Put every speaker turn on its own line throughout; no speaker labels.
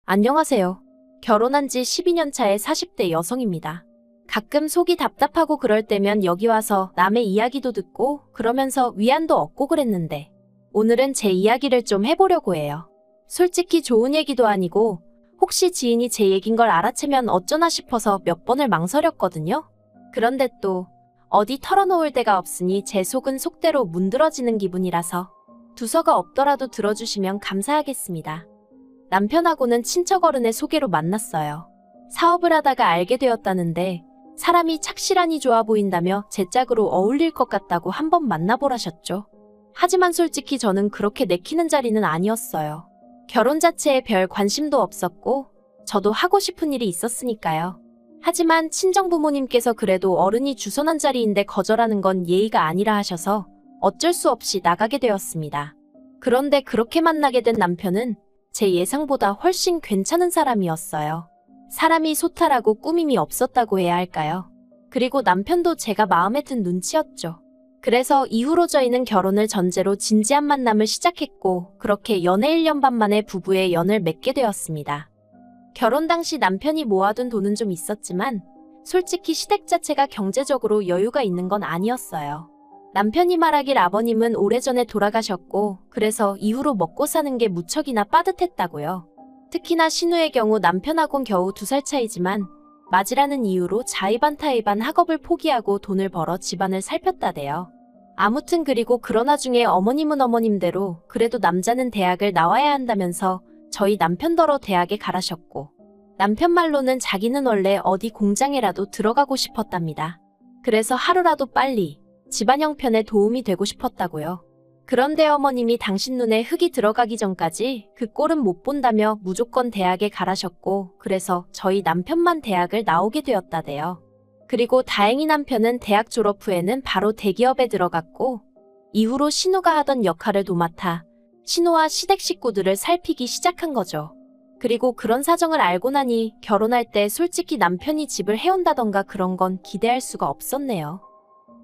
안녕하세요. 결혼한 지 12년 차의 40대 여성입니다. 가끔 속이 답답하고 그럴 때면 여기 와서 남의 이야기도 듣고 그러면서 위안도 얻고 그랬는데 오늘은 제 이야기를 좀 해보려고 해요. 솔직히 좋은 얘기도 아니고 혹시 지인이 제 얘긴 걸 알아채면 어쩌나 싶어서 몇 번을 망설였거든요. 그런데 또 어디 털어놓을 데가 없으니 제 속은 속대로 문드러지는 기분이라서 두서가 없더라도 들어주시면 감사하겠습니다. 남편하고는 친척 어른의 소개로 만났어요. 사업을 하다가 알게 되었다는데 사람이 착실하니 좋아 보인다며 제 짝으로 어울릴 것 같다고 한번 만나보라셨죠. 하지만 솔직히 저는 그렇게 내키는 자리는 아니었어요. 결혼 자체에 별 관심도 없었고 저도 하고 싶은 일이 있었으니까요. 하지만 친정부모님께서 그래도 어른이 주선한 자리인데 거절하는 건 예의가 아니라 하셔서 어쩔 수 없이 나가게 되었습니다. 그런데 그렇게 만나게 된 남편은 제 예상보다 훨씬 괜찮은 사람이었어요. 사람이 소탈하고 꾸밈이 없었다고 해야 할까요? 그리고 남편도 제가 마음에 든 눈치였죠. 그래서 이후로 저희는 결혼을 전제로 진지한 만남을 시작했고 그렇게 연애 1년 반 만에 부부의 연을 맺게 되었습니다. 결혼 당시 남편이 모아둔 돈은 좀 있었지만 솔직히 시댁 자체가 경제적으로 여유가 있는 건 아니었어요. 남편이 말하길 아버님은 오래전에 돌아가셨고 그래서 이후로 먹고 사는 게 무척이나 빠듯했다고요. 특히나 신우의 경우 남편하고는 겨우 2살 차이지만 맞이라는 이유로 자의반 타의반 학업을 포기하고 돈을 벌어 집안을 살폈다대요. 아무튼 그리고 그러나 중에 어머님은 어머님대로 그래도 남자는 대학을 나와야 한다면서 저희 남편더러 대학에 가라셨고 남편 말로는 자기는 원래 어디 공장에라도 들어가고 싶었답니다. 그래서 하루라도 빨리 집안 형편에 도움이 되고 싶었다고요. 그런데 어머님이 당신 눈에 흙이 들어가기 전까지 그 꼴은 못 본다며 무조건 대학에 가라셨고 그래서 저희 남편만 대학을 나오게 되었다대요. 그리고 다행히 남편은 대학 졸업 후에는 바로 대기업에 들어갔고 이후로 신우가 하던 역할을 도맡아 신우와 시댁 식구들을 살피기 시작한 거죠. 그리고 그런 사정을 알고 나니 결혼할 때 솔직히 남편이 집을 해온다던가 그런 건 기대할 수가 없었네요.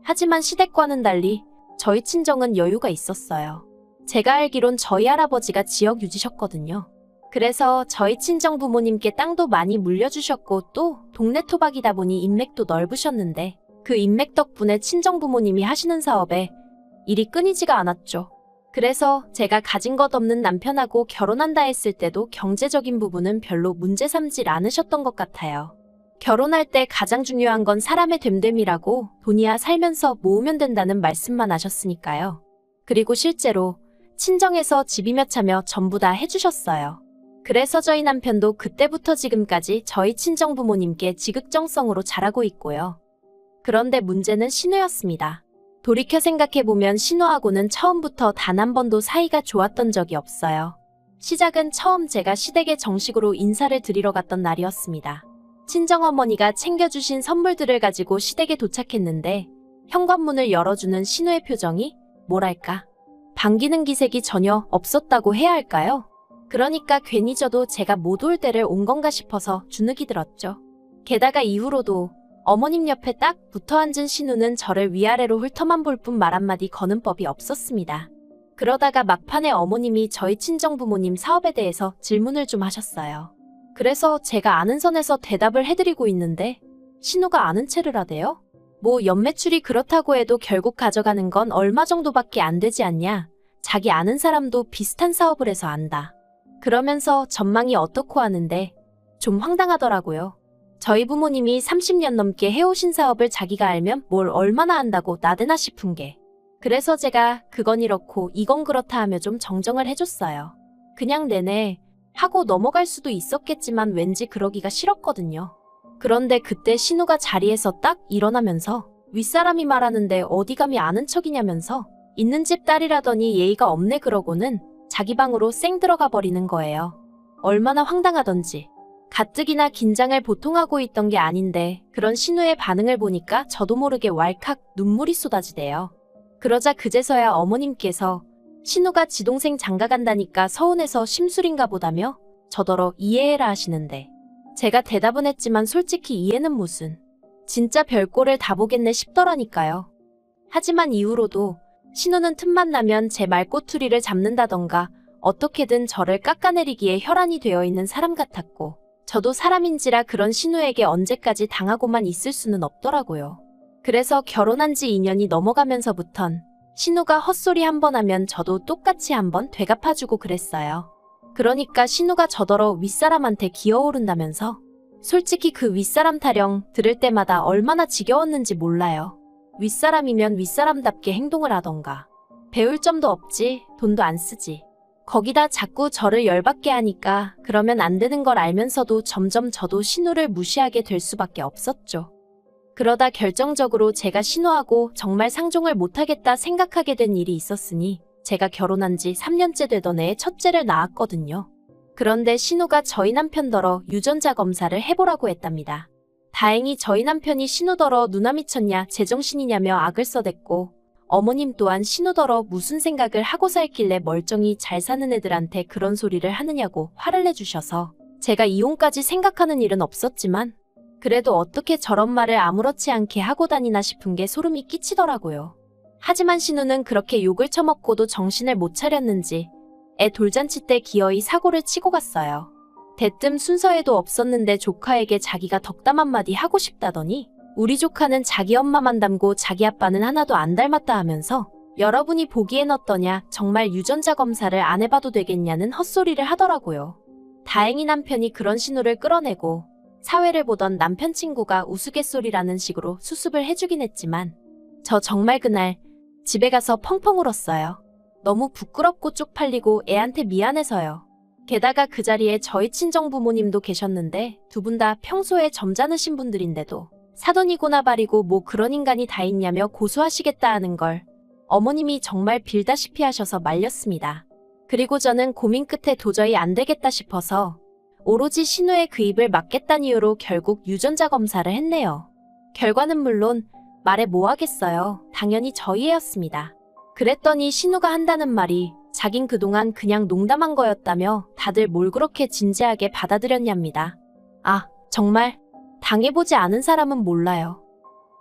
하지만 시댁과는 달리 저희 친정은 여유가 있었어요. 제가 알기론 저희 할아버지가 지역 유지셨거든요. 그래서 저희 친정 부모님께 땅도 많이 물려주셨고 또 동네 토박이다 보니 인맥도 넓으셨는데 그 인맥 덕분에 친정 부모님이 하시는 사업에 일이 끊이지가 않았죠. 그래서 제가 가진 것 없는 남편하고 결혼한다 했을 때도 경제적인 부분은 별로 문제 삼질 않으셨던 것 같아요. 결혼할 때 가장 중요한 건 사람의 됨됨이라고 돈이야 살면서 모으면 된다는 말씀만 하셨으니까요. 그리고 실제로 친정에서 집이 몇 차며 전부 다 해주셨어요. 그래서 저희 남편도 그때부터 지금까지 저희 친정 부모님께 지극정성으로 잘하고 있고요. 그런데 문제는 신우였습니다. 돌이켜 생각해보면 신우하고는 처음부터 단 한 번도 사이가 좋았던 적이 없어요. 시작은 처음 제가 시댁에 정식으로 인사를 드리러 갔던 날이었습니다. 친정어머니가 챙겨주신 선물들을 가지고 시댁에 도착했는데 현관문을 열어주는 신우의 표정이 뭐랄까 반기는 기색이 전혀 없었다고 해야 할까요? 그러니까 괜히 저도 제가 못 올 때를 온 건가 싶어서 주눅이 들었죠. 게다가 이후로도 어머님 옆에 딱 붙어 앉은 신우는 저를 위아래로 훑어만 볼 뿐 말 한마디 거는 법이 없었습니다. 그러다가 막판에 어머님이 저희 친정부모님 사업에 대해서 질문을 좀 하셨어요. 그래서 제가 아는 선에서 대답을 해드리고 있는데 신우가 아는 체를 하대요? 뭐 연매출이 그렇다고 해도 결국 가져가는 건 얼마 정도밖에 안 되지 않냐? 자기 아는 사람도 비슷한 사업을 해서 안다. 그러면서 전망이 어떻고 하는데 좀 황당하더라고요. 저희 부모님이 30년 넘게 해오신 사업을 자기가 알면 뭘 얼마나 안다고 나대나 싶은 게. 그래서 제가 그건 이렇고 이건 그렇다 하며 좀 정정을 해줬어요. 그냥 내내 하고 넘어갈 수도 있었겠지만 왠지 그러기가 싫었거든요. 그런데 그때 신우가 자리에서 딱 일어나면서 윗사람이 말하는데 어디 감히 아는 척이냐면서 있는 집 딸이라더니 예의가 없네 그러고는 자기 방으로 쌩 들어가 버리는 거예요. 얼마나 황당하던지. 가뜩이나 긴장을 보통하고 있던 게 아닌데 그런 신우의 반응을 보니까 저도 모르게 왈칵 눈물이 쏟아지대요. 그러자 그제서야 어머님께서 신우가 지 동생 장가 간다니까 서운해서 심술인가 보다며 저더러 이해해라 하시는데 제가 대답은 했지만 솔직히 이해는 무슨 진짜 별꼴을 다 보겠네 싶더라니까요. 하지만 이후로도 신우는 틈만 나면 제 말꼬투리를 잡는다던가 어떻게든 저를 깎아내리기에 혈안이 되어 있는 사람 같았고, 저도 사람인지라 그런 신우에게 언제까지 당하고만 있을 수는 없더라고요. 그래서 결혼한 지 2년이 넘어가면서부턴 신우가 헛소리 한 번 하면 저도 똑같이 한번 되갚아주고 그랬어요. 그러니까 신우가 저더러 윗사람한테 기어오른다면서. 솔직히 그 윗사람 타령 들을 때마다 얼마나 지겨웠는지 몰라요. 윗사람이면 윗사람답게 행동을 하던가. 배울 점도 없지, 돈도 안 쓰지. 거기다 자꾸 저를 열받게 하니까 그러면 안 되는 걸 알면서도 점점 저도 신우를 무시하게 될 수밖에 없었죠. 그러다 결정적으로 제가 신우하고 정말 상종을 못하겠다 생각하게 된 일이 있었으니 제가 결혼한 지 3년째 되던 해에 첫째를 낳았거든요. 그런데 신우가 저희 남편더러 유전자 검사를 해보라고 했답니다. 다행히 저희 남편이 신우더러 누나 미쳤냐 제정신이냐며 악을 써댔고, 어머님 또한 신우더러 무슨 생각을 하고 살길래 멀쩡히 잘 사는 애들한테 그런 소리를 하느냐고 화를 내주셔서 제가 이혼까지 생각하는 일은 없었지만 그래도 어떻게 저런 말을 아무렇지 않게 하고 다니나 싶은 게 소름이 끼치더라고요. 하지만 신우는 그렇게 욕을 처먹고도 정신을 못 차렸는지 애 돌잔치 때 기어이 사고를 치고 갔어요. 대뜸 순서에도 없었는데 조카에게 자기가 덕담 한마디 하고 싶다더니 우리 조카는 자기 엄마만 닮고 자기 아빠는 하나도 안 닮았다 하면서 여러분이 보기엔 어떠냐, 정말 유전자 검사를 안 해봐도 되겠냐는 헛소리를 하더라고요. 다행히 남편이 그런 신우를 끌어내고 사회를 보던 남편 친구가 우스갯소리라는 식으로 수습을 해주긴 했지만 저 정말 그날 집에 가서 펑펑 울었어요. 너무 부끄럽고 쪽팔리고 애한테 미안해서요. 게다가 그 자리에 저희 친정부모님도 계셨는데 두 분 다 평소에 점잖으신 분들인데도 사돈이고나 발이고 뭐 그런 인간이 다 있냐며 고소하시겠다 하는 걸 어머님이 정말 빌다시피 하셔서 말렸습니다. 그리고 저는 고민 끝에 도저히 안 되겠다 싶어서 오로지 신우의 그 입을 막겠다는 이유로 결국 유전자 검사를 했네요. 결과는 물론 말해 뭐 하겠어요. 당연히 저희 애였습니다. 그랬더니 신우가 한다는 말이 자긴 그동안 그냥 농담한 거였다며 다들 뭘 그렇게 진지하게 받아들였냐입니다. 아, 정말 당해보지 않은 사람은 몰라요.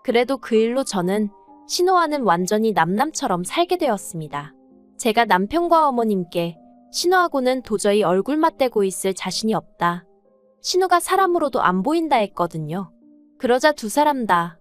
그래도 그 일로 저는 신우와는 완전히 남남처럼 살게 되었습니다. 제가 남편과 어머님께 신우하고는 도저히 얼굴 맞대고 있을 자신이 없다. 신우가 사람으로도 안 보인다 했거든요. 그러자 두 사람 다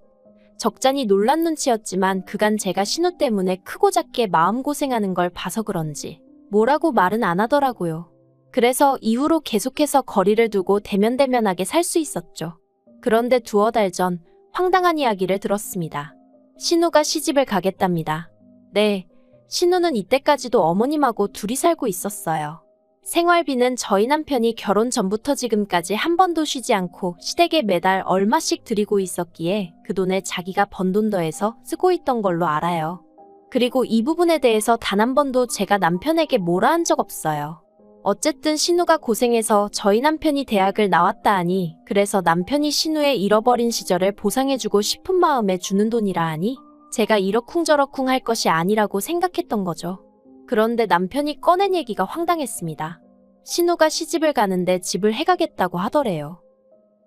적잖이 놀란 눈치였지만 그간 제가 신우 때문에 크고 작게 마음고생하는 걸 봐서 그런지 뭐라고 말은 안 하더라고요. 그래서 이후로 계속해서 거리를 두고 대면대면하게 살 수 있었죠. 그런데 두어 달 전 황당한 이야기를 들었습니다. 신우가 시집을 가겠답니다. 네, 신우는 이때까지도 어머님하고 둘이 살고 있었어요. 생활비는 저희 남편이 결혼 전부터 지금까지 한 번도 쉬지 않고 시댁에 매달 얼마씩 드리고 있었기에 그 돈에 자기가 번 돈 더해서 쓰고 있던 걸로 알아요. 그리고 이 부분에 대해서 단 한 번도 제가 남편에게 뭐라 한 적 없어요. 어쨌든 신우가 고생해서 저희 남편이 대학을 나왔다 하니 그래서 남편이 신우의 잃어버린 시절을 보상해주고 싶은 마음에 주는 돈이라 하니 제가 이러쿵저러쿵 할 것이 아니라고 생각했던 거죠. 그런데 남편이 꺼낸 얘기가 황당했습니다. 신우가 시집을 가는데 집을 해가겠다고 하더래요.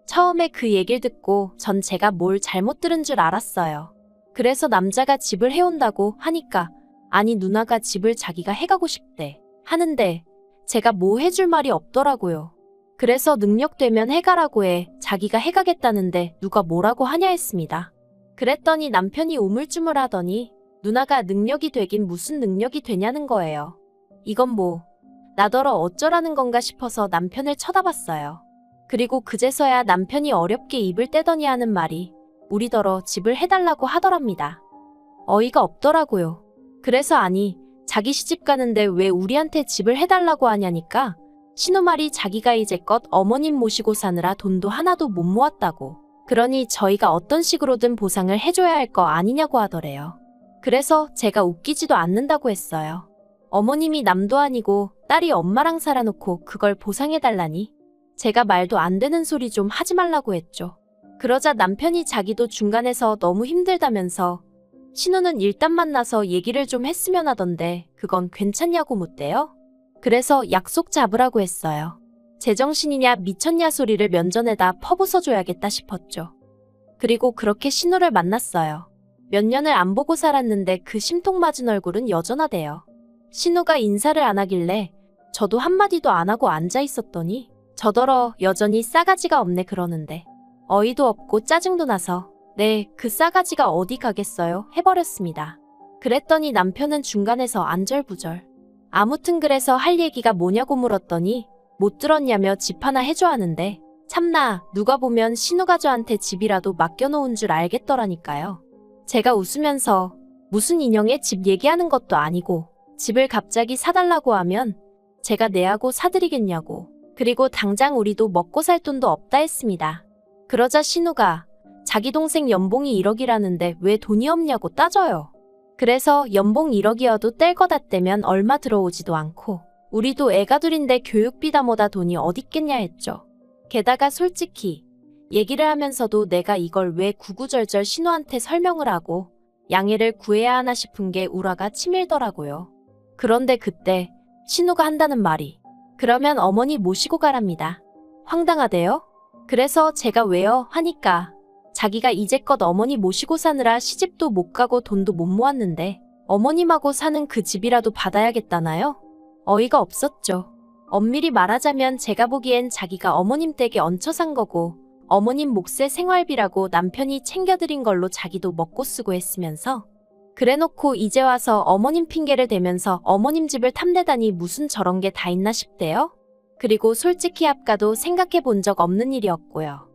처음에 그 얘기를 듣고 전 제가 뭘 잘못 들은 줄 알았어요. 그래서 남자가 집을 해온다고 하니까 아니 누나가 집을 자기가 해가고 싶대 하는데 제가 뭐 해줄 말이 없더라고요. 그래서 능력되면 해가라고 해 자기가 해가겠다는데 누가 뭐라고 하냐 했습니다. 그랬더니 남편이 우물쭈물하더니 누나가 능력이 되긴 무슨 능력이 되냐는 거예요. 이건 뭐 나더러 어쩌라는 건가 싶어서 남편을 쳐다봤어요. 그리고 그제서야 남편이 어렵게 입을 떼더니 하는 말이 우리더러 집을 해달라고 하더랍니다. 어이가 없더라고요. 그래서 아니 자기 시집 가는데 왜 우리한테 집을 해달라고 하냐니까 신우 말이 자기가 이제껏 어머님 모시고 사느라 돈도 하나도 못 모았다고. 그러니 저희가 어떤 식으로든 보상을 해줘야 할 거 아니냐고 하더래요. 그래서 제가 웃기지도 않는다고 했어요. 어머님이 남도 아니고 딸이 엄마랑 살아놓고 그걸 보상해달라니 제가 말도 안 되는 소리 좀 하지 말라고 했죠. 그러자 남편이 자기도 중간에서 너무 힘들다면서 신우는 일단 만나서 얘기를 좀 했으면 하던데 그건 괜찮냐고 묻대요. 그래서 약속 잡으라고 했어요. 제정신이냐 미쳤냐 소리를 면전에다 퍼부숴줘야겠다 싶었죠. 그리고 그렇게 신우를 만났어요. 몇 년을 안 보고 살았는데 그 심통맞은 얼굴은 여전하대요. 신우가 인사를 안 하길래 저도 한마디도 안 하고 앉아 있었더니 저더러 여전히 싸가지가 없네 그러는데 어이도 없고 짜증도 나서 네, 그 싸가지가 어디 가겠어요 해버렸습니다. 그랬더니 남편은 중간에서 안절부절. 아무튼 그래서 할 얘기가 뭐냐고 물었더니 못 들었냐며 집 하나 해줘 하는데 참나 누가 보면 신우가저한테 집이라도 맡겨놓은 줄 알겠더라니까요. 제가 웃으면서 무슨 인형의 집 얘기하는 것도 아니고 집을 갑자기 사달라고 하면 제가 내하고 사드리겠냐고 그리고 당장 우리도 먹고 살 돈도 없다 했습니다. 그러자 신우가 자기 동생 연봉이 1억이라는데 왜 돈이 없냐고 따져요. 그래서 연봉 1억이어도 뗄 거다 떼면 얼마 들어오지도 않고 우리도 애가 둘인데 교육비 다 뭐다 돈이 어딨겠냐 했죠. 게다가 솔직히 얘기를 하면서도 내가 이걸 왜 구구절절 신우한테 설명을 하고 양해를 구해야 하나 싶은 게 우라가 치밀더라고요. 그런데 그때 신우가 한다는 말이 그러면 어머니 모시고 가랍니다. 황당하대요? 그래서 제가 왜요? 하니까 자기가 이제껏 어머니 모시고 사느라 시집도 못 가고 돈도 못 모았는데 어머님하고 사는 그 집이라도 받아야겠다나요? 어이가 없었죠. 엄밀히 말하자면 제가 보기엔 자기가 어머님 댁에 얹혀 산 거고 어머님 몫의 생활비라고 남편이 챙겨드린 걸로 자기도 먹고 쓰고 했으면서 그래놓고 이제 와서 어머님 핑계를 대면서 어머님 집을 탐내다니 무슨 저런 게 다 있나 싶대요. 그리고 솔직히 아까도 생각해 본 적 없는 일이었고요.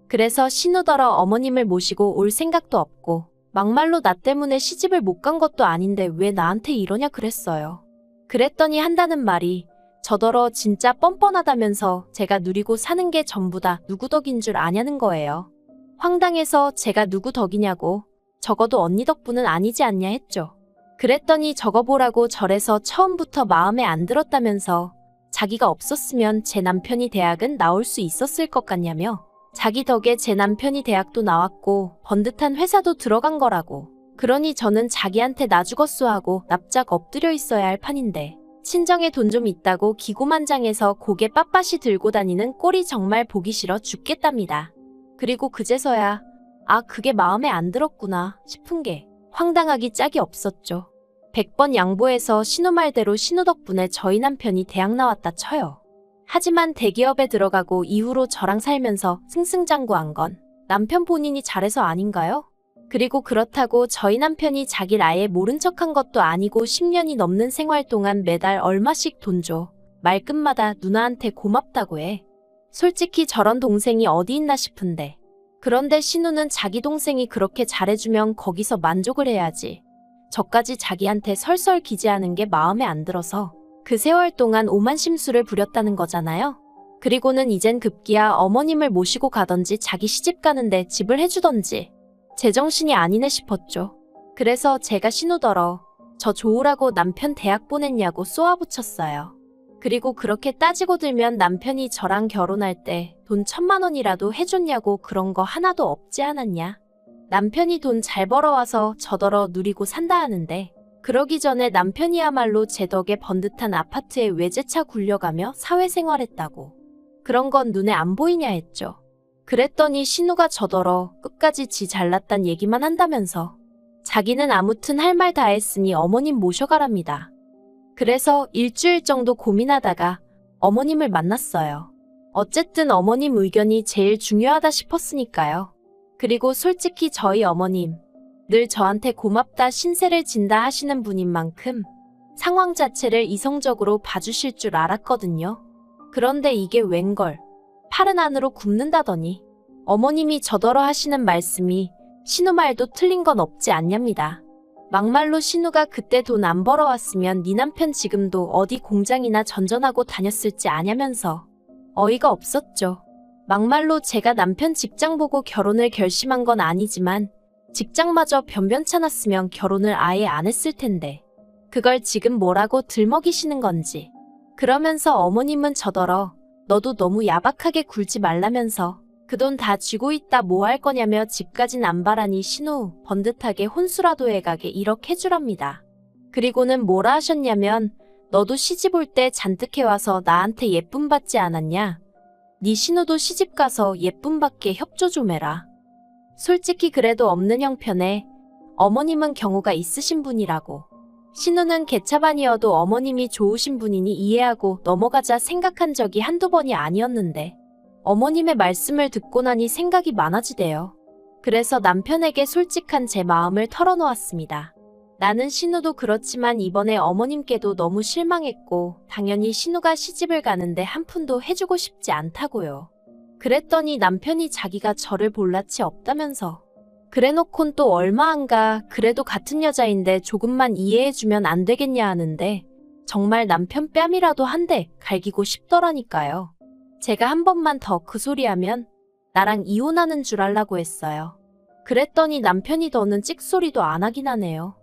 그래서 신우더러 어머님을 모시고 올 생각도 없고 막말로 나 때문에 시집을 못 간 것도 아닌데 왜 나한테 이러냐 그랬어요. 그랬더니 한다는 말이 저더러 진짜 뻔뻔하다면서 제가 누리고 사는 게 전부 다 누구 덕인 줄 아냐는 거예요. 황당해서 제가 누구 덕이냐고 적어도 언니 덕분은 아니지 않냐 했죠. 그랬더니 적어보라고 절에서 처음부터 마음에 안 들었다면서 자기가 없었으면 제 남편이 대학은 나올 수 있었을 것 같냐며 자기 덕에 제 남편이 대학도 나왔고 번듯한 회사도 들어간 거라고 그러니 저는 자기한테 나 죽었소 하고 납작 엎드려 있어야 할 판인데 친정에 돈 좀 있다고 기고만장해서 고개 빳빳이 들고 다니는 꼴이 정말 보기 싫어 죽겠답니다. 그리고 그제서야 아 그게 마음에 안 들었구나 싶은 게 황당하기 짝이 없었죠. 100번 양보해서 신우 말대로 신우 덕분에 저희 남편이 대학 나왔다 쳐요. 하지만 대기업에 들어가고 이후로 저랑 살면서 승승장구한 건 남편 본인이 잘해서 아닌가요? 그리고 그렇다고 저희 남편이 자기를 아예 모른 척한 것도 아니고 10년이 넘는 생활 동안 매달 얼마씩 돈 줘. 말끝마다 누나한테 고맙다고 해. 솔직히 저런 동생이 어디 있나 싶은데. 그런데 신우는 자기 동생이 그렇게 잘해주면 거기서 만족을 해야지. 저까지 자기한테 설설 기재하는 게 마음에 안 들어서 그 세월 동안 오만 심수를 부렸다는 거잖아요. 그리고는 이젠 급기야 어머님을 모시고 가던지 자기 시집 가는데 집을 해주던지 제정신이 아니네 싶었죠. 그래서 제가 신우더러 저 좋으라고 남편 대학 보냈냐고 쏘아붙였어요. 그리고 그렇게 따지고 들면 남편이 저랑 결혼할 때 돈 1000만 원이라도 해줬냐고 그런 거 하나도 없지 않았냐. 남편이 돈 잘 벌어와서 저더러 누리고 산다 하는데 그러기 전에 남편이야말로 제 덕에 번듯한 아파트에 외제차 굴려가며 사회생활했다고. 그런 건 눈에 안 보이냐 했죠. 그랬더니 신우가 저더러 끝까지 지 잘났단 얘기만 한다면서 자기는 아무튼 할 말 다 했으니 어머님 모셔가랍니다. 그래서 일주일 정도 고민하다가 어머님을 만났어요. 어쨌든 어머님 의견이 제일 중요하다 싶었으니까요. 그리고 솔직히 저희 어머님 늘 저한테 고맙다 신세를 진다 하시는 분인 만큼 상황 자체를 이성적으로 봐주실 줄 알았거든요. 그런데 이게 웬걸 팔은 안으로 굽는다더니 어머님이 저더러 하시는 말씀이 신우 말도 틀린 건 없지 않냐입니다. 막말로 신우가 그때 돈 안 벌어왔으면 네 남편 지금도 어디 공장이나 전전하고 다녔을지 아냐면서 어이가 없었죠. 막말로 제가 남편 직장 보고 결혼을 결심한 건 아니지만 직장마저 변변찮았으면 결혼을 아예 안 했을 텐데 그걸 지금 뭐라고 들먹이시는 건지. 그러면서 어머님은 저더러 너도 너무 야박하게 굴지 말라면서 그 돈 다 쥐고 있다 뭐 할 거냐며 집까진 안 바라니 신우 번듯하게 혼수라도 해가게 1억 해주랍니다. 그리고는 뭐라 하셨냐면 너도 시집 올 때 잔뜩 해와서 나한테 예쁨 받지 않았냐? 네 신우도 시집 가서 예쁨 받게 협조 좀 해라. 솔직히 그래도 없는 형편에 어머님은 경우가 있으신 분이라고. 신우는 개차반이어도 어머님이 좋으신 분이니 이해하고 넘어가자 생각한 적이 한두 번이 아니었는데 어머님의 말씀을 듣고 나니 생각이 많아지대요. 그래서 남편에게 솔직한 제 마음을 털어놓았습니다. 나는 신우도 그렇지만 이번에 어머님께도 너무 실망했고 당연히 신우가 시집을 가는데 한 푼도 해주고 싶지 않다고요. 그랬더니 남편이 자기가 저를 볼 낯이 없다면서 그래놓곤 또 얼마 안 가 그래도 같은 여자인데 조금만 이해해주면 안 되겠냐 하는데 정말 남편 뺨이라도 한 대 갈기고 싶더라니까요. 제가 한 번만 더 그 소리 하면 나랑 이혼하는 줄 알라고 했어요. 그랬더니 남편이 더는 찍소리도 안 하긴 하네요.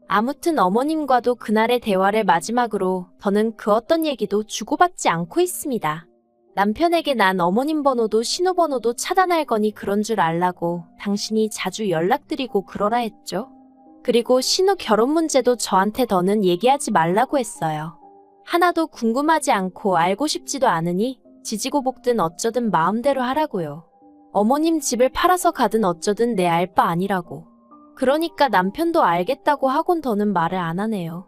아무튼 어머님과도 그날의 대화를 마지막으로 더는 그 어떤 얘기도 주고받지 않고 있습니다. 남편에게 난 어머님 번호도 신우 번호도 차단할 거니 그런 줄 알라고 당신이 자주 연락드리고 그러라 했죠. 그리고 신우 결혼 문제도 저한테 더는 얘기하지 말라고 했어요. 하나도 궁금하지 않고 알고 싶지도 않으니 지지고 볶든 어쩌든 마음대로 하라고요. 어머님 집을 팔아서 가든 어쩌든 내 알 바 아니라고. 그러니까 남편도 알겠다고 하곤 더는 말을 안 하네요.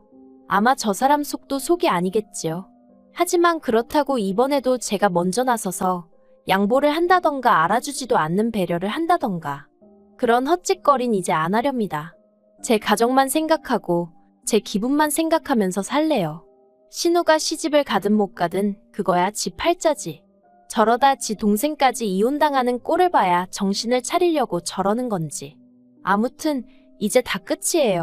아마 저 사람 속도 속이 아니겠지요. 하지만 그렇다고 이번에도 제가 먼저 나서서 양보를 한다던가 알아주지도 않는 배려를 한다던가 그런 헛짓거린 이제 안 하렵니다. 제 가정만 생각하고 제 기분만 생각하면서 살래요. 신우가 시집을 가든 못 가든 그거야 지 팔자지. 저러다 지 동생까지 이혼당하는 꼴을 봐야 정신을 차리려고 저러는 건지. 아무튼 이제 다 끝이에요.